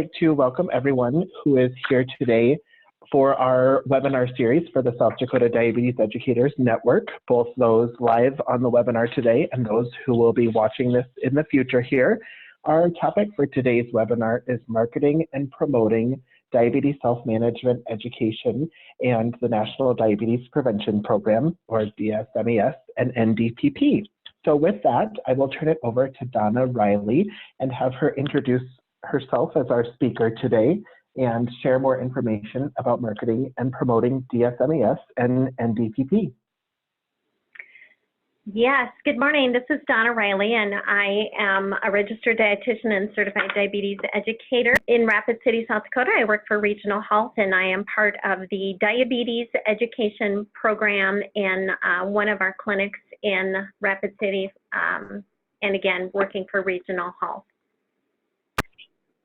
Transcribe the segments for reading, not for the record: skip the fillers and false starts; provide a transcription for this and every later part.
like to welcome everyone who is here today for our webinar series for the South Dakota Diabetes Educators Network, both those live on the webinar today and those who will be watching this in the future here. Our topic for today's webinar is marketing and promoting diabetes self-management education and the National Diabetes Prevention Program, or DSMES, and NDPP. So with that, I will turn it over to Donna Riley and have her introduce herself as our speaker today and share more information about marketing and promoting DSMES and NDPP. Yes, good morning. This is Donna Riley, and I am a registered dietitian and certified diabetes educator in Rapid City, South Dakota. I work for Regional Health, and I am part of the diabetes education program in one of our clinics in Rapid City, and again, working for Regional Health.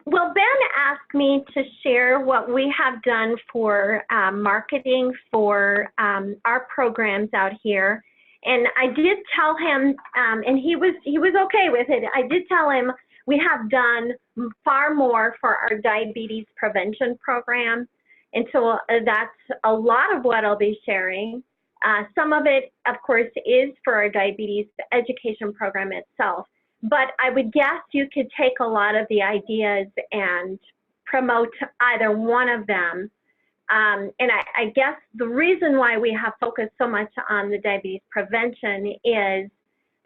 Well, Ben asked me to share what we have done for marketing for our programs out here. And I did tell him, and he was okay with it. I did tell him we have done far more for our diabetes prevention program. And so that's a lot of what I'll be sharing. Some of it, of course, is for our diabetes education program itself. But I would guess you could take a lot of the ideas and promote either one of them. And I guess the reason why we have focused so much on the diabetes prevention is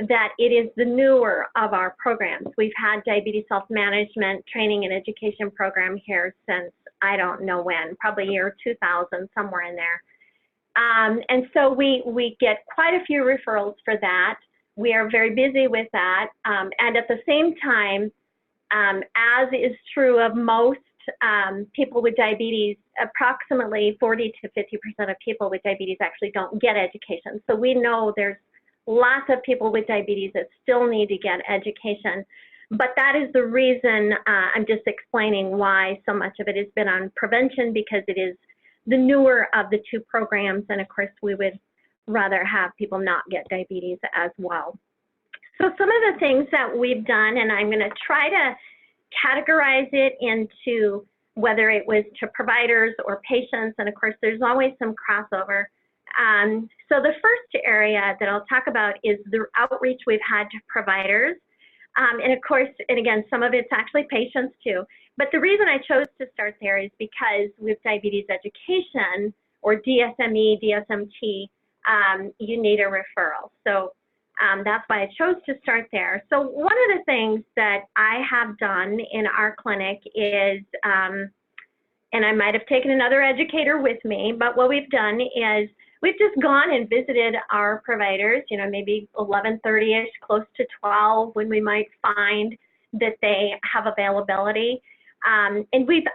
that it is the newer of our programs. We've had diabetes self-management training and education program here since I don't know when, probably year 2000, somewhere in there. And so we get quite a few referrals for that. We are very busy with that. And at the same time, as is true of most people with diabetes, approximately 40 to 50% of people with diabetes actually don't get education. So we know there's lots of people with diabetes that still need to get education. But that is the reason I'm just explaining why so much of it has been on prevention, because it is the newer of the two programs. And of course, we would rather have people not get diabetes as well. So some of the things that we've done, and I'm going to try to categorize it into whether it was to providers or patients, and of course there's always some crossover. So the first area that I'll talk about is the outreach we've had to providers. And of course, and again, some of it's actually patients too. But the reason I chose to start there is because with diabetes education, or DSME, DSMT, you need a referral. So that's why I chose to start there. So one of the things that I have done in our clinic is, and I might have taken another educator with me, but what we've done is we've just gone and visited our providers, you know, maybe 11:30-ish, close to 12, when we might find that they have availability. And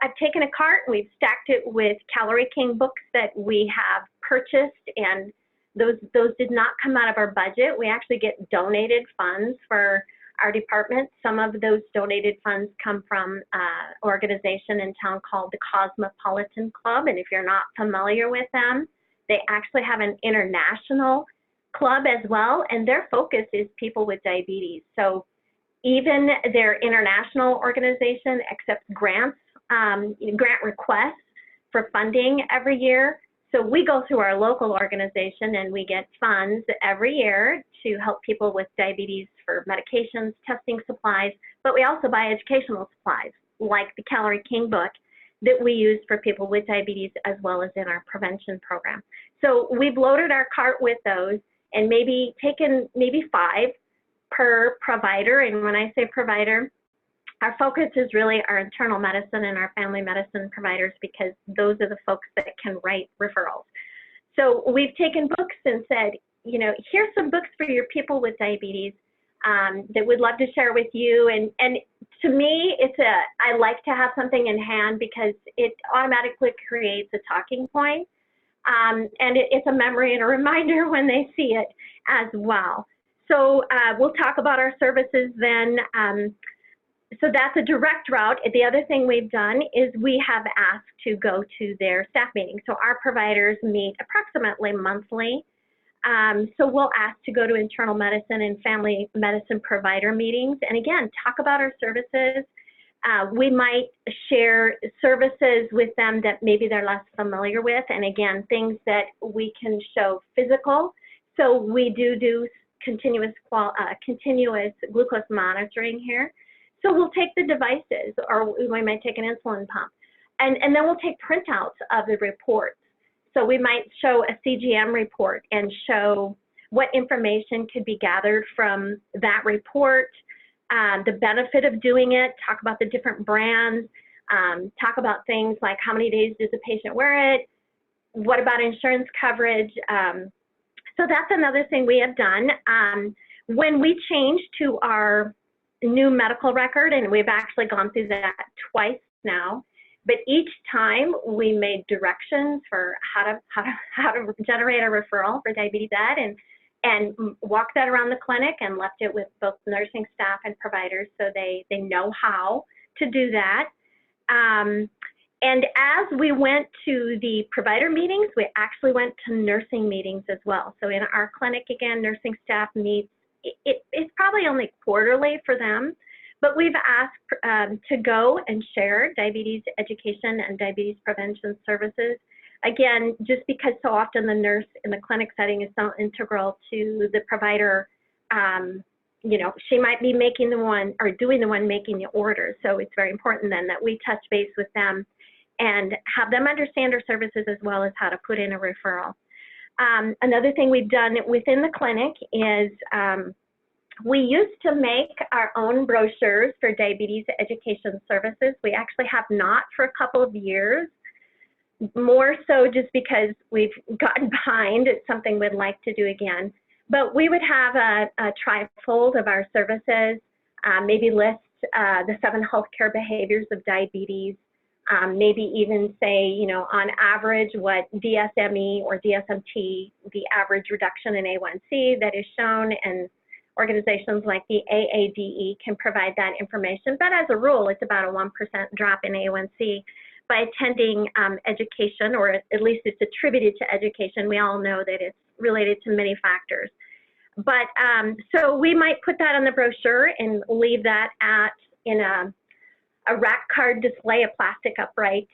I've taken a cart and we've stacked it with Calorie King books that we have purchased, and those did not come out of our budget. We actually get donated funds for our department. Some of those donated funds come from an organization in town called the Cosmopolitan Club. And if you're not familiar with them, they actually have an international club as well. And their focus is people with diabetes. So even their international organization accepts grants, grant requests for funding every year. So we go through our local organization and we get funds every year to help people with diabetes for medications, testing supplies, but we also buy educational supplies like the Calorie King book that we use for people with diabetes as well as in our prevention program. So we've loaded our cart with those and maybe taken maybe 5 per provider. And when I say provider, our focus is really our internal medicine and our family medicine providers, because those are the folks that can write referrals. So we've taken books and said, you know, here's some books for your people with diabetes that we'd love to share with you. And to me, I like to have something in hand because it automatically creates a talking point. And it's a memory and a reminder when they see it as well. So we'll talk about our services then. So that's a direct route. The other thing we've done is we have asked to go to their staff meetings. So our providers meet approximately monthly. So we'll ask to go to internal medicine and family medicine provider meetings. And again, talk about our services, We might share services with them that maybe they're less familiar with, and again, things that we can show physical. So we do continuous glucose monitoring here. So we'll take the devices, or we might take an insulin pump, and then we'll take printouts of the reports. So we might show a CGM report and show what information could be gathered from that report, the benefit of doing it, talk about the different brands, talk about things like how many days does the patient wear it, what about insurance coverage. So that's another thing we have done. When we change to our new medical record, and we've actually gone through that twice now, but each time we made directions for how to generate a referral for diabetes ed, and walked that around the clinic and left it with both nursing staff and providers so they know how to do that. And as we went to the provider meetings, we actually went to nursing meetings as well. So in our clinic, again, nursing staff meets, it's probably only quarterly for them, but we've asked to go and share diabetes education and diabetes prevention services. Again, just because so often the nurse in the clinic setting is so integral to the provider, you know, she might be making the one or doing the one making the order. So it's very important then that we touch base with them and have them understand our services as well as how to put in a referral. Another thing we've done within the clinic is we used to make our own brochures for diabetes education services. We actually have not for a couple of years, more so just because we've gotten behind. It's something we'd like to do again. But we would have a trifold of our services, maybe list the 7 healthcare behaviors of diabetes, maybe even say, you know, on average what DSME or DSMT, the average reduction in A1C that is shown, and organizations like the AADE can provide that information. But as a rule, it's about a 1% drop in A1C by attending education, or at least it's attributed to education. We all know that it's related to many factors. But so we might put that on the brochure and leave that in a rack card display, a plastic upright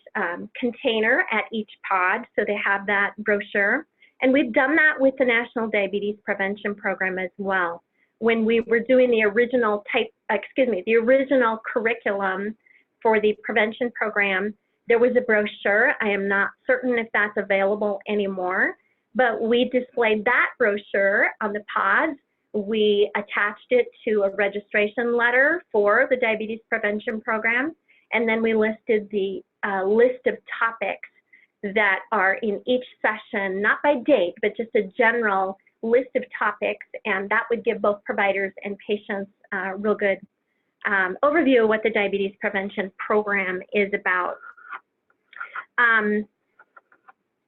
container at each pod, so they have that brochure. And we've done that with the National Diabetes Prevention Program as well. When we were doing the original the original curriculum for the prevention program, there was a brochure. I am not certain if that's available anymore, but we displayed that brochure on the pods. We attached it to a registration letter for the diabetes prevention program, and then we listed the list of topics that are in each session, not by date, but just a general list of topics, and that would give both providers and patients a real good overview of what the diabetes prevention program is about.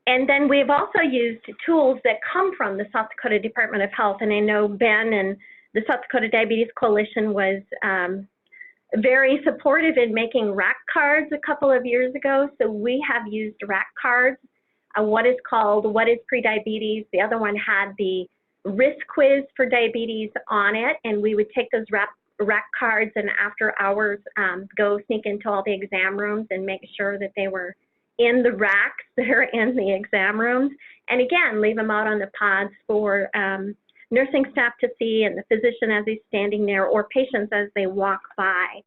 And then we've also used tools that come from the South Dakota Department of Health, and I know Ben and the South Dakota Diabetes Coalition was very supportive in making rack cards a couple of years ago. So we have used rack cards, what is called What is Prediabetes? The other one had the risk quiz for diabetes on it, and we would take those rack cards and after hours go sneak into all the exam rooms and make sure that they were in the racks that are in the exam rooms, and again, leave them out on the pods for nursing staff to see, and the physician as he's standing there, or patients as they walk by.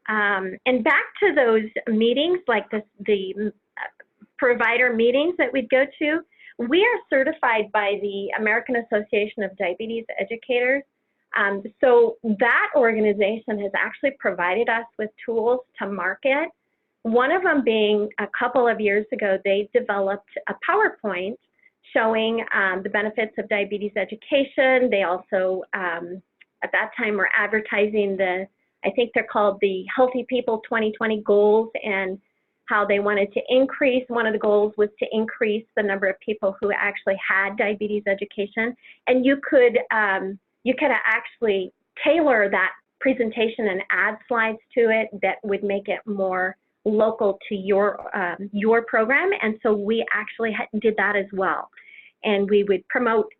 And back to those meetings, like the provider meetings that we'd go to, we are certified by the American Association of Diabetes Educators. So that organization has actually provided us with tools to market. One of them being a couple of years ago, they developed a PowerPoint showing the benefits of diabetes education. They also, at that time, were advertising I think they're called the Healthy People 2020 goals, and how they wanted to increase. One of the goals was to increase the number of people who actually had diabetes education. And you could actually tailor that presentation and add slides to it that would make it more local to your program. And so we actually did that as well. And we would promote,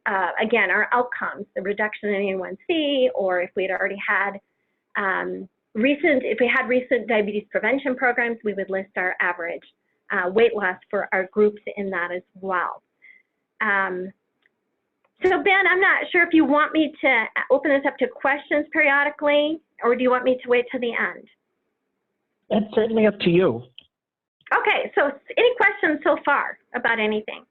again, our outcomes, the reduction in A1C, or if we'd already had if we had recent diabetes prevention programs, we would list our average weight loss for our groups in that as well. So Ben, I'm not sure if you want me to open this up to questions periodically, or do you want me to wait till the end? It's certainly up to you. Okay, so any questions so far about anything?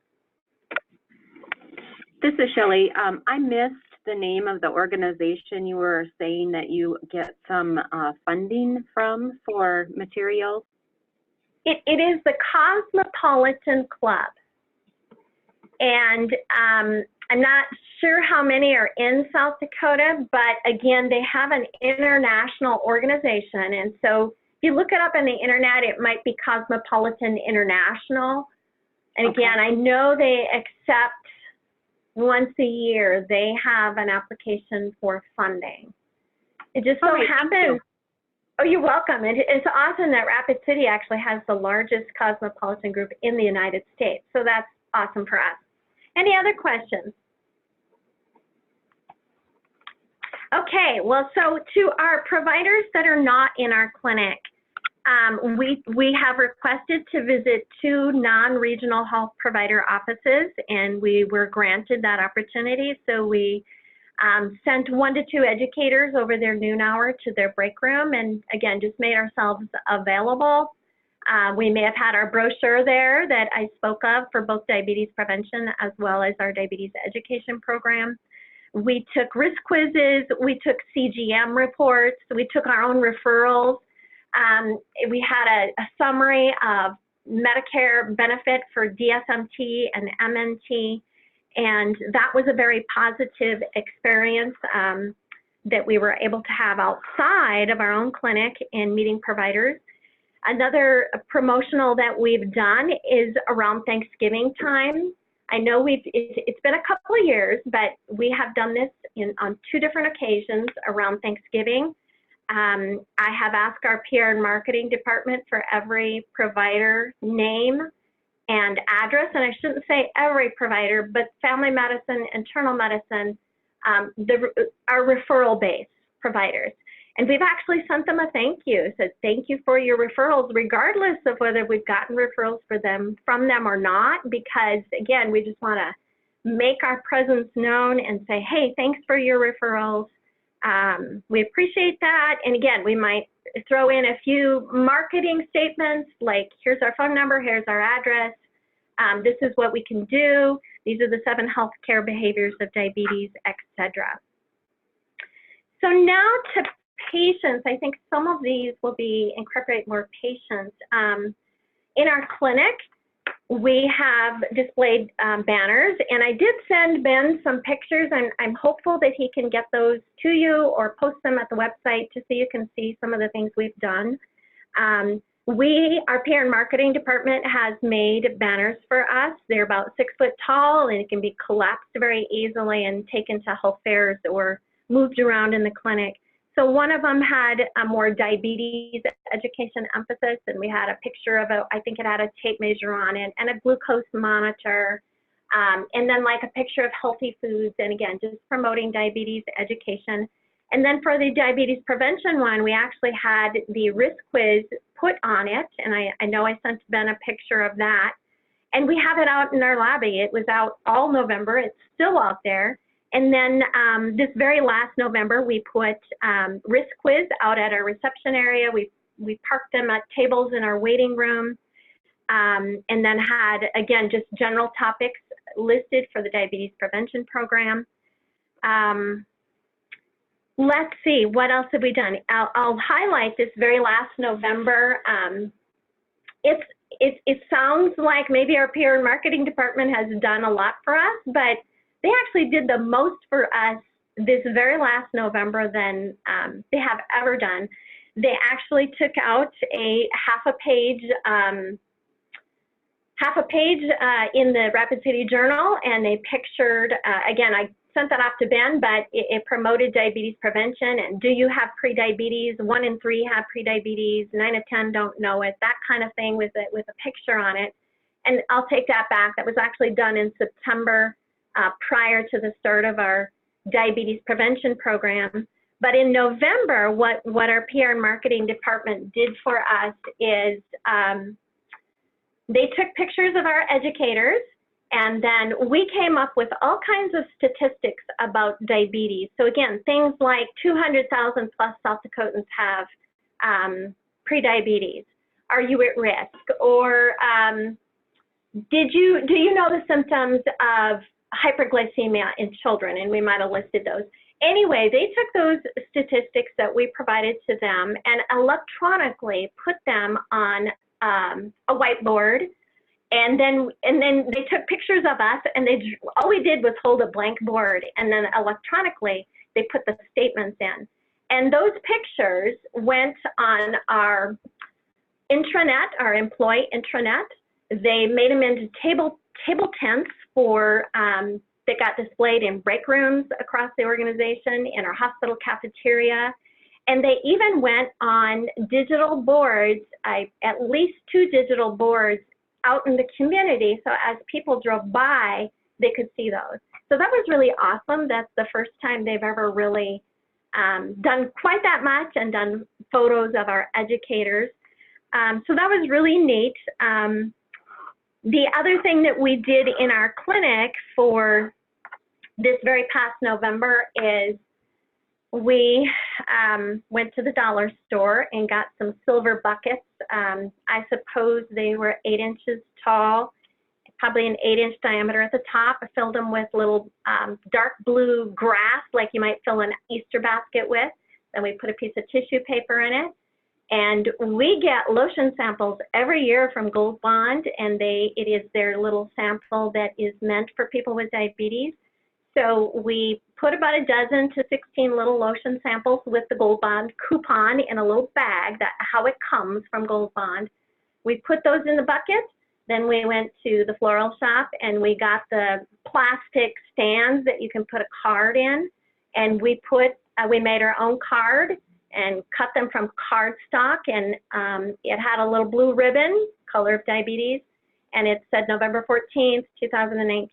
This is Shelley. I missed the name of the organization you were saying that you get some funding from for materials. It is the Cosmopolitan Club. And I'm not sure how many are in South Dakota, but again, they have an international organization. And so if you look it up on the internet, it might be Cosmopolitan International. And again, I know they accept once a year, they have an application for funding. It just so happens. Oh, you're welcome. It's awesome that Rapid City actually has the largest cosmopolitan group in the United States. So that's awesome for us. Any other questions? Okay, well, so to our providers that are not in our clinic, we have requested to visit 2 non-regional health provider offices, and we were granted that opportunity. So we sent 1 to 2 educators over their noon hour to their break room, and again, just made ourselves available. We may have had our brochure there that I spoke of for both diabetes prevention as well as our diabetes education program. We took risk quizzes, we took CGM reports, we took our own referrals. We had a summary of Medicare benefit for DSMT and MNT, and that was a very positive experience that we were able to have outside of our own clinic and meeting providers. Another promotional that we've done is around Thanksgiving time. I know it's been a couple of years, but we have done this on 2 different occasions around Thanksgiving. I have asked our PR and marketing department for every provider name and address, and I shouldn't say every provider, but family medicine, internal medicine, our referral-based providers. And we've actually sent them a thank you, said thank you for your referrals, regardless of whether we've gotten referrals from them or not, because again, we just want to make our presence known and say, hey, thanks for your referrals. We appreciate that. And again, we might throw in a few marketing statements like, here's our phone number, here's our address, this is what we can do, these are the 7 healthcare behaviors of diabetes, etc. So now to patients, I think some of these will incorporate more patients. In our clinic, we have displayed banners, and I did send Ben some pictures, and I'm hopeful that he can get those to you or post them at the website just so you can see some of the things we've done. Our PR and marketing department has made banners for us. They're about 6 foot tall, and it can be collapsed very easily and taken to health fairs or moved around in the clinic. So one of them had a more diabetes education emphasis, and we had a picture of I think it had a tape measure on it and a glucose monitor, and then like a picture of healthy foods, and again, just promoting diabetes education. And then for the diabetes prevention one, we actually had the risk quiz put on it, and I know I sent Ben a picture of that. And we have it out in our lobby. It was out all November. It's still out there. And then this very last November, we put risk quiz out at our reception area. We parked them at tables in our waiting room, and then had, again, just general topics listed for the diabetes prevention program. Let's see, what else have we done? I'll highlight this very last November. It sounds like maybe our PR and marketing department has done a lot for us, but they actually did the most for us this very last November than they have ever done. They actually took out a half a page in the Rapid City Journal, and they pictured, again, I sent that off to Ben, but it promoted diabetes prevention, and do you have prediabetes? 1 in 3 have prediabetes, 9 of 10 don't know it, that kind of thing with a picture on it. And I'll take that back. That was actually done in September prior to the start of our diabetes prevention program. But in November, what our PR and marketing department did for us is they took pictures of our educators, and then we came up with all kinds of statistics about diabetes. So again, things like 200,000 plus South Dakotans have prediabetes. Are you at risk? Or do you know the symptoms of hyperglycemia in children? And we might have listed those. Anyway, they took those statistics that we provided to them and electronically put them on a whiteboard, and then they took pictures of us, and all we did was hold a blank board, and then electronically they put the statements in. And those pictures went on our intranet, our employee intranet. They made them into table tents for that got displayed in break rooms across the organization, in our hospital cafeteria. And they even went on digital boards, at least 2 digital boards out in the community, so as people drove by, they could see those. So that was really awesome. That's the first time they've ever really done quite that much and done photos of our educators. So that was really neat. The other thing that we did in our clinic for this very past November is we went to the dollar store and got some silver buckets. I suppose they were 8 inches tall, probably an 8-inch diameter at the top. I filled them with little dark blue grass, like you might fill an Easter basket with. Then we put a piece of tissue paper in it. And we get lotion samples every year from Gold Bond, and it is their little sample that is meant for people with diabetes. So we put about 12 to 16 little lotion samples with the Gold Bond coupon in a little bag, that's how it comes from Gold Bond. We put those in the bucket. Then we went to the floral shop and we got the plastic stands that you can put a card in. And we made our own card and cut them from cardstock, and it had a little blue ribbon, color of diabetes, and it said November 14th, 2019,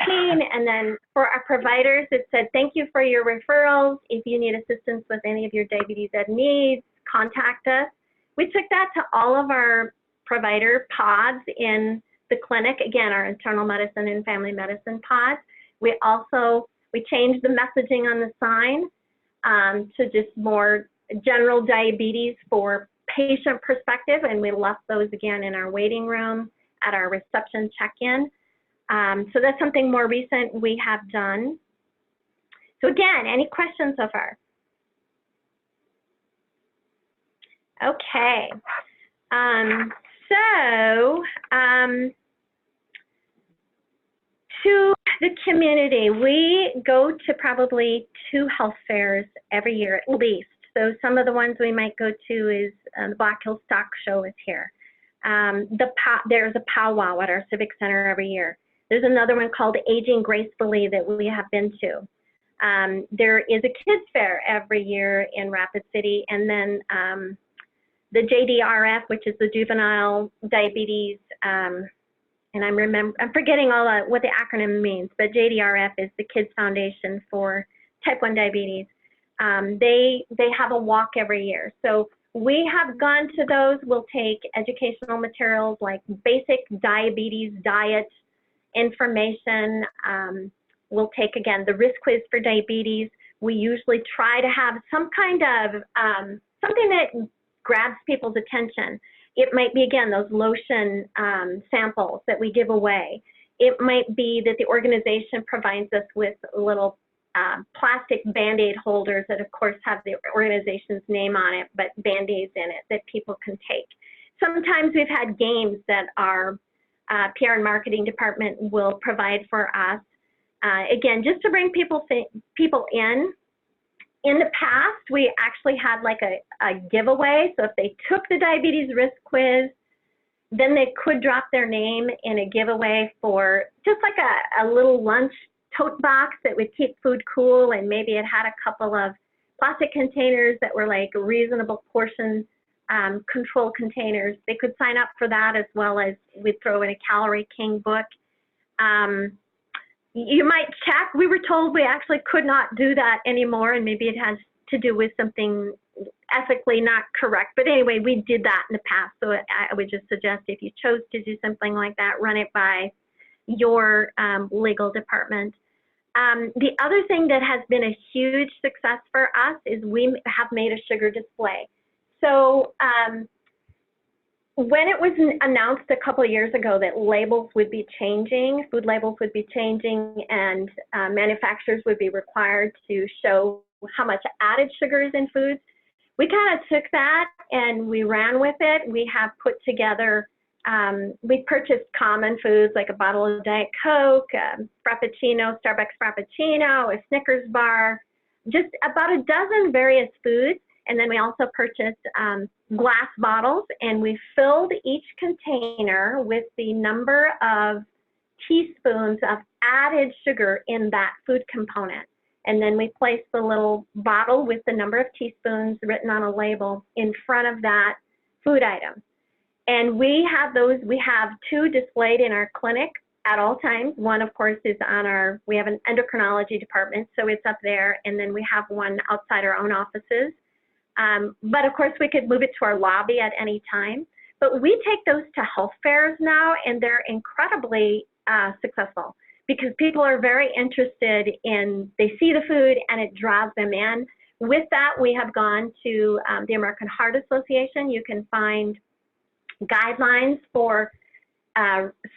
and then for our providers, it said, thank you for your referrals. If you need assistance with any of your diabetes ed needs, contact us. We took that to all of our provider pods in the clinic, again, our internal medicine and family medicine pods. We changed the messaging on the sign to just more general diabetes for patient perspective, and we left those again in our waiting room at our reception check-in. So that's something more recent we have done. So again, any questions so far? Okay. To the community, we go to probably 2 health fairs every year at least. So some of the ones we might go to is the Black Hills Stock Show is here. There's a powwow at our Civic Center every year. There's another one called Aging Gracefully that we have been to. There is a kids fair every year in Rapid City, and then the JDRF, which is the Juvenile Diabetes, and I'm forgetting what the acronym means, but JDRF is the Kids Foundation for Type 1 Diabetes. They have a walk every year. So we have gone to those. We'll take educational materials like basic diabetes diet information. We'll take, again, the risk quiz for diabetes. We usually try to have some kind of something that grabs people's attention. It might be, again, those lotion samples that we give away. It might be that the organization provides us with little plastic Band-Aid holders that, of course, have the organization's name on it, but Band-Aids in it that people can take. Sometimes we've had games that our PR and marketing department will provide for us. Again, just to bring people in. In the past, we actually had like a giveaway. So if they took the diabetes risk quiz, then they could drop their name in a giveaway for just like a little lunch tote box that would keep food cool, and maybe it had a couple of plastic containers that were like reasonable portion control containers. They could sign up for that, as well as we'd throw in a Calorie King book. You might check. We were told we actually could not do that anymore, and maybe it has to do with something ethically not correct. But anyway, we did that in the past. So I would just suggest if you chose to do something like that, run it by your legal department. The other thing that has been a huge success for us is we have made a sugar display. So when it was announced a couple of years ago that labels would be changing, food labels would be changing, and manufacturers would be required to show how much added sugar is in foods, we kind of took that and we ran with it. We have put together, we purchased common foods like a bottle of Diet Coke, Frappuccino, Starbucks Frappuccino, a Snickers bar, just about a dozen various foods. And then we also purchased glass bottles, and we filled each container with the number of teaspoons of added sugar in that food component. And then we placed the little bottle with the number of teaspoons written on a label in front of that food item. And we have those, we have two displayed in our clinic at all times. One, of course, is on our, we have an endocrinology department, so it's up there. And then we have one outside our own offices. But of course, we could move it to our lobby at any time. But we take those to health fairs now, and they're incredibly successful because people are very interested in, they see the food and it draws them in. With that, we have gone to the American Heart Association. You can find guidelines for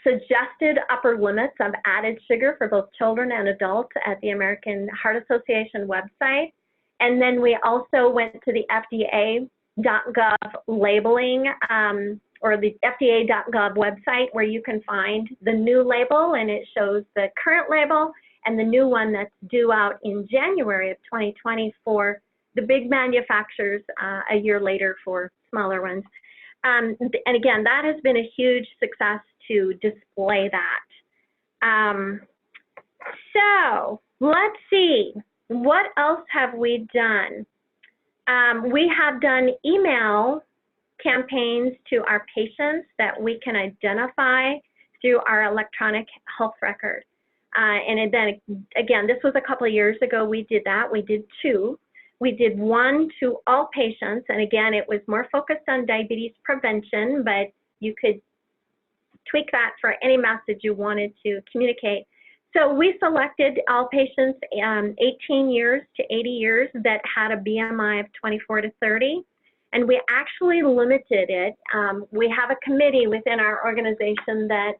suggested upper limits of added sugar for both children and adults at the American Heart Association website. And then we also went to the FDA.gov labeling, or the FDA.gov website, where you can find the new label, and it shows the current label and the new one that's due out in January of 2020 for the big manufacturers, a year later for smaller ones. And again, that has been a huge success to display that. So let's see. What else have we done? We have done email campaigns to our patients that we can identify through our electronic health record. And then again, this was a couple of years ago we did that. We did two. We did one to all patients, and again, it was more focused on diabetes prevention, but you could tweak that for any message you wanted to communicate. So we selected all patients 18 years to 80 years that had a BMI of 24 to 30, and we actually limited it. We have a committee within our organization that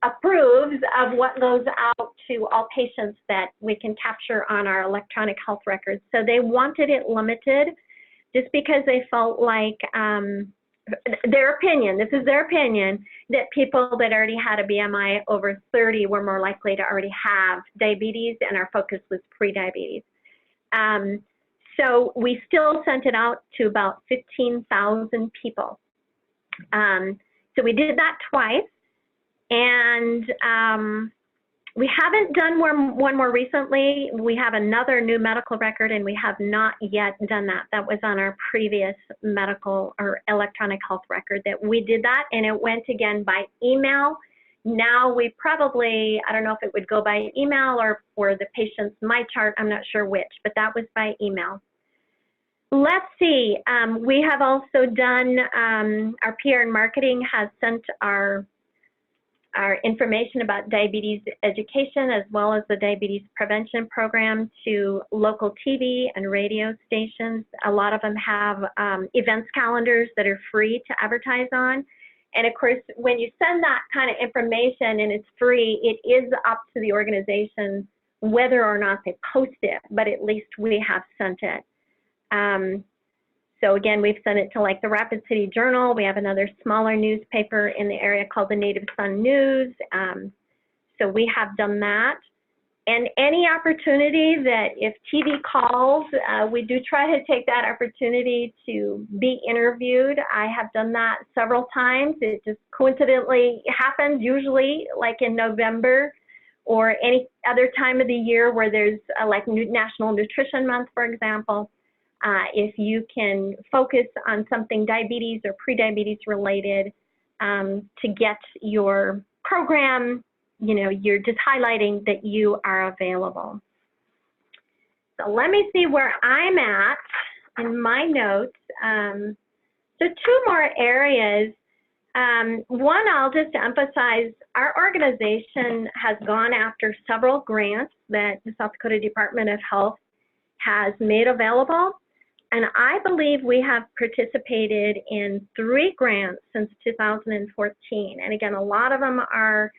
approves of what goes out to all patients that we can capture on our electronic health records. So they wanted it limited just because they felt like their opinion, this is their opinion, that people that already had a BMI over 30 were more likely to already have diabetes, and our focus was pre-diabetes. So we still sent it out to about 15,000 people. So we did that twice, and we haven't done one more recently. We have another new medical record, and we have not yet done that. That was on our previous medical or electronic health record that we did that, and it went again by email. Now we probably, I don't know if it would go by email or for the patient's MyChart, I'm not sure which, but that was by email. Let's see, we have also done, our PR and marketing has sent our information about diabetes education as well as the diabetes prevention program to local TV and radio stations. A lot of them have events calendars that are free to advertise on. And of course, when you send that kind of information and it's free, it is up to the organization whether or not they post it, but at least we have sent it. So again, we've sent it to like the Rapid City Journal. We have another smaller newspaper in the area called the Native Sun News. So we have done that. And any opportunity that if TV calls, we do try to take that opportunity to be interviewed. I have done that several times. It just coincidentally happens, usually like in November or any other time of the year where there's like National Nutrition Month, for example. If you can focus on something diabetes or pre-diabetes related to get your program, you know, you're just highlighting that you are available. So let me see where I'm at in my notes. So two more areas. One, I'll just emphasize, our organization has gone after several grants that the South Dakota Department of Health has made available. And I believe we have participated in 3 grants since 2014. And again, a lot of them are,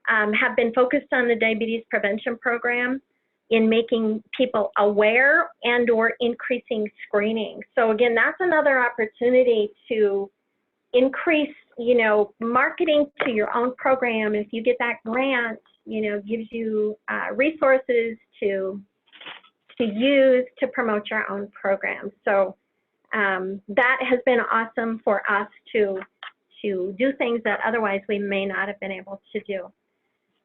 have been focused on the diabetes prevention program in making people aware and or increasing screening. So again, that's another opportunity to increase, you know, marketing to your own program. If you get that grant, you know, gives you resources to use to promote your own program. So that has been awesome for us to do things that otherwise we may not have been able to do.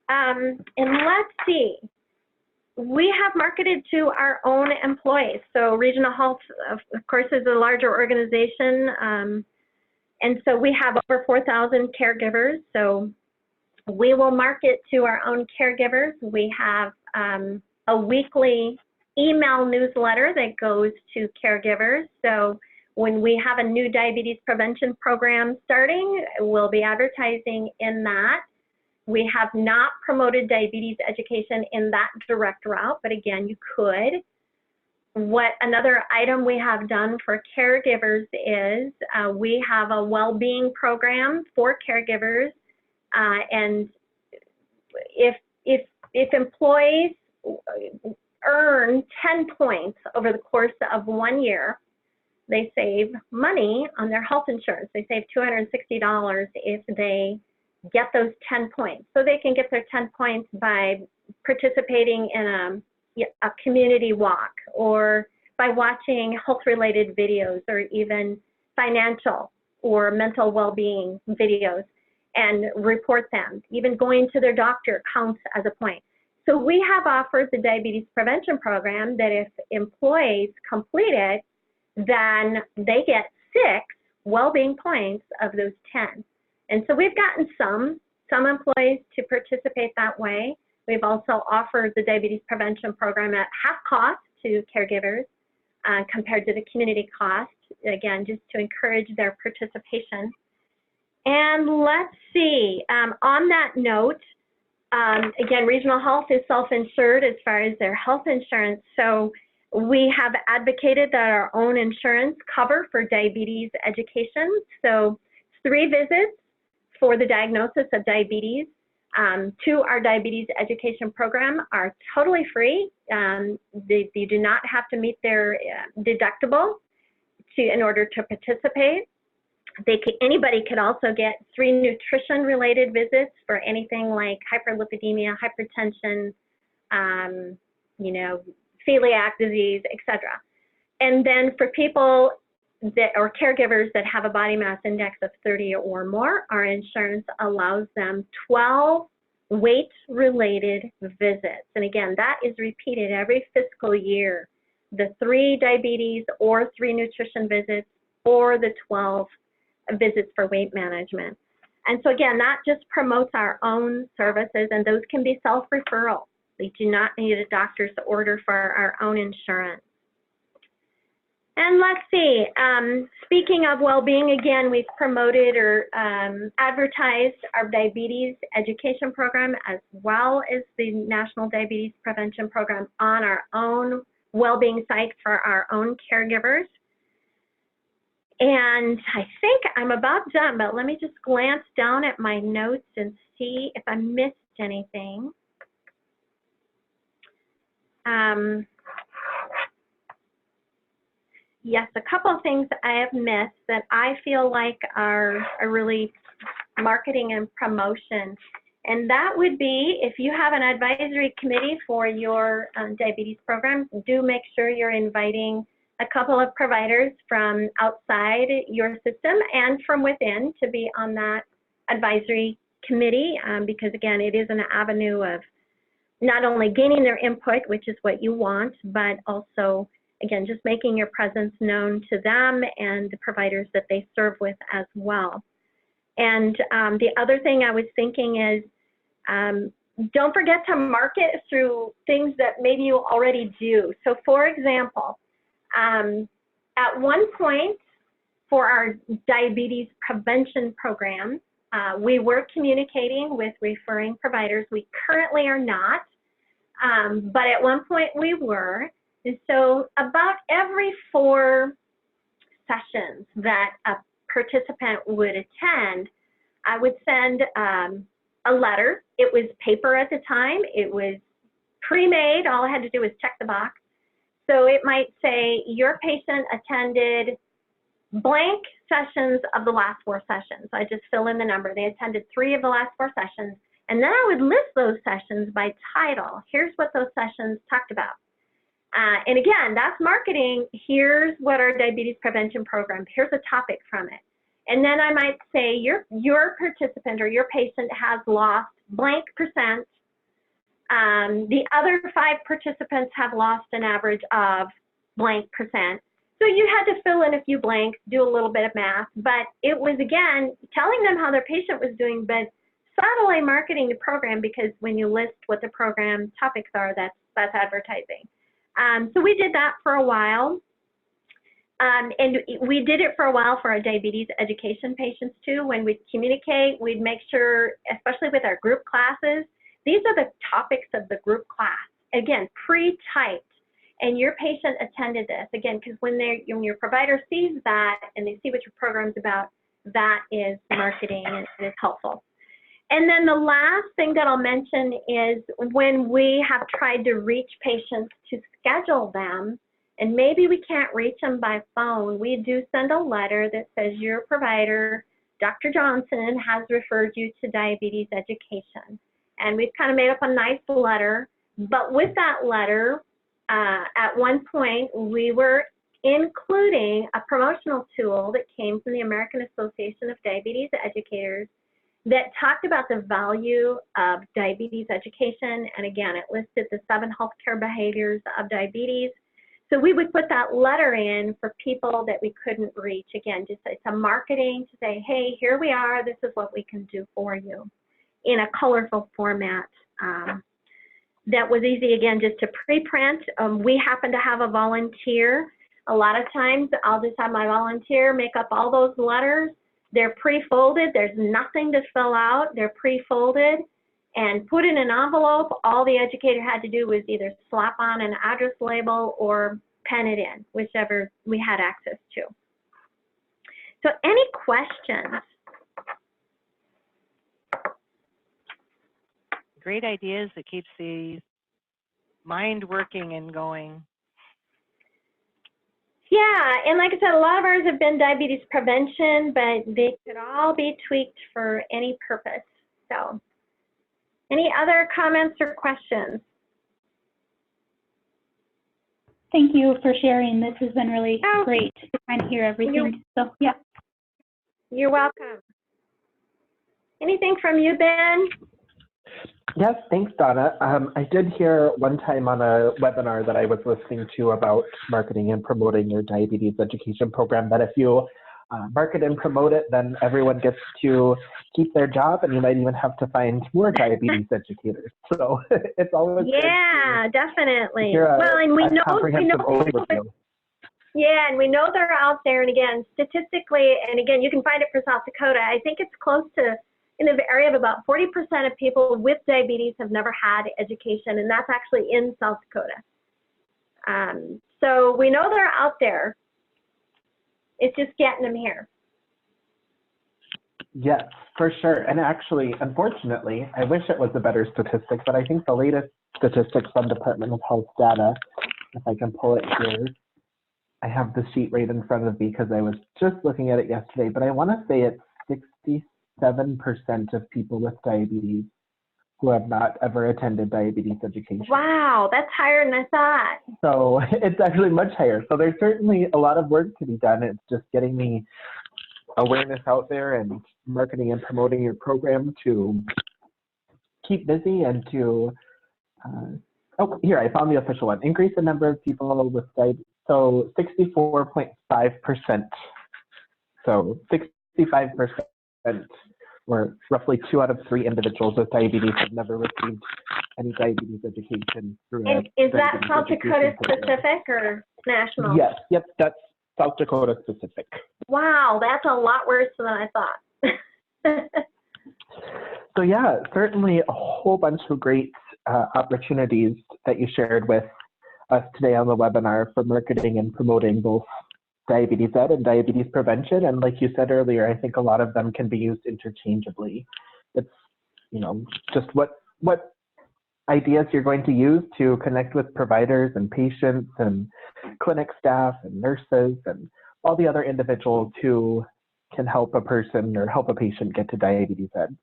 And let's see, we have marketed to our own employees. So Regional Health, of course, is a larger organization. And so we have over 4,000 caregivers. So we will market to our own caregivers. We have a weekly email newsletter that goes to caregivers. So when we have a new diabetes prevention program starting, we'll be advertising in that. We have not promoted diabetes education in that direct route, but again, you could. What another item we have done for caregivers is we have a well-being program for caregivers, and if employees earn 10 points over the course of 1 year, they save money on their health insurance. They save $260 if they get those 10 points. So they can get their 10 points by participating in a community walk, or by watching health-related videos, or even financial or mental well-being videos, and report them. Even going to their doctor counts as a point. So we have offered the diabetes prevention program that if employees complete it, then they get 6 well-being points of those 10. And so we've gotten some employees to participate that way. We've also offered the diabetes prevention program at half cost to caregivers compared to the community cost, again, just to encourage their participation. And let's see, on that note, again, Regional Health is self-insured as far as their health insurance. So we have advocated that our own insurance cover for diabetes education. So 3 visits for the diagnosis of diabetes to our diabetes education program are totally free. They do not have to meet their deductible in order to participate. Anybody could also get 3 nutrition-related visits for anything like hyperlipidemia, hypertension, you know, celiac disease, etc. And then for people that or caregivers that have a body mass index of 30 or more, our insurance allows them 12 weight-related visits. And again, that is repeated every fiscal year. The 3 diabetes or 3 nutrition visits, or the 12 visits for weight management. And so again, that just promotes our own services, and those can be self-referral. We do not need a doctor's order for our own insurance. And let's see, speaking of well-being, again, we've promoted or advertised our diabetes education program as well as the National Diabetes Prevention Program on our own well-being site for our own caregivers. And I think I'm about done, but let me just glance down at my notes and see if I missed anything. Yes, a couple of things I have missed that I feel like are really marketing and promotion. And that would be, if you have an advisory committee for your diabetes program, do make sure you're inviting a couple of providers from outside your system and from within to be on that advisory committee, because again, it is an avenue of not only gaining their input, which is what you want, but also, again, just making your presence known to them and the providers that they serve with as well. And the other thing I was thinking is don't forget to market through things that maybe you already do. So for example, at one point for our diabetes prevention program, we were communicating with referring providers. We currently are not, but at one point we were. And so about every 4 sessions that a participant would attend, I would send a letter. It was paper at the time. It was pre-made. All I had to do was check the box. So it might say, your patient attended blank sessions of the last 4 sessions. I just fill in the number. They attended 3 of the last 4 sessions. And then I would list those sessions by title. Here's what those sessions talked about. And again, that's marketing. Here's what our diabetes prevention program, here's a topic from it. And then I might say your participant or your patient has lost blank percent. The other 5 participants have lost an average of blank percent. So you had to fill in a few blanks, do a little bit of math, but it was, again, telling them how their patient was doing, but subtly marketing the program, because when you list what the program topics are, that's advertising. So we did that for a while. And we did it for a while for our diabetes education patients too. When we communicate, we'd make sure, especially with our group classes, these are the topics of the group class. Again, pre-typed. And your patient attended this. Again, because when your provider sees that and they see what your program's about, that is marketing and it is helpful. And then the last thing that I'll mention is when we have tried to reach patients to schedule them, and maybe we can't reach them by phone, we do send a letter that says your provider, Dr. Johnson, has referred you to diabetes education. And we've kind of made up a nice letter, but with that letter, at one point, we were including a promotional tool that came from the American Association of Diabetes Educators that talked about the value of diabetes education. And again, it listed the 7 healthcare behaviors of diabetes. So we would put that letter in for people that we couldn't reach. Again, just it's a marketing to say, hey, here we are. This is what we can do for you in a colorful format. That was easy, again, just to pre-print. We happen to have a volunteer. A lot of times I'll just have my volunteer make up all those letters. They're pre-folded. There's nothing to fill out. They're pre-folded and put in an envelope. All the educator had to do was either slap on an address label or pen it in, whichever we had access to. So any questions? Great ideas that keeps the mind working and going. Yeah, and like I said, a lot of ours have been diabetes prevention, but they could all be tweaked for any purpose. So any other comments or questions? Thank you for sharing. This has been really great to kind of hear everything. So yeah. You're welcome. Anything from you, Ben? Yes, thanks, Donna. I did hear one time on a webinar that I was listening to about marketing and promoting your diabetes education program that if you market and promote it, then everyone gets to keep their job, and you might even have to find more diabetes educators. So it's always definitely. Well, and we know overview. Yeah, and we know they're out there. And again, statistically, and again, you can find it for South Dakota. I think it's close to, in the area of about 40% of people with diabetes have never had education, and that's actually in South Dakota. So we know they're out there. It's just getting them here. Yes, for sure. And actually, unfortunately, I wish it was a better statistic, but I think the latest statistics from Department of Health data, if I can pull it here, I have the sheet right in front of me because I was just looking at it yesterday, but I want to say it's 67% of people with diabetes who have not ever attended diabetes education. Wow, that's higher than I thought. So it's actually much higher. So there's certainly a lot of work to be done. It's just getting the awareness out there and marketing and promoting your program to keep busy and to, oh, here, I found the official one. Increase the number of people with diabetes. So 64.5%. So 65% or roughly 2 out of 3 individuals with diabetes have never received any diabetes education through a And is that diabetes South education Dakota program. specific or national? Yes, yep, that's South Dakota specific. Wow, that's a lot worse than I thought. So yeah, certainly a whole bunch of great opportunities that you shared with us today on the webinar for marketing and promoting both diabetes ed and diabetes prevention. And like you said earlier, I think a lot of them can be used interchangeably. It's, you know, just what ideas you're going to use to connect with providers and patients and clinic staff and nurses and all the other individuals who can help a person or help a patient get to diabetes ed.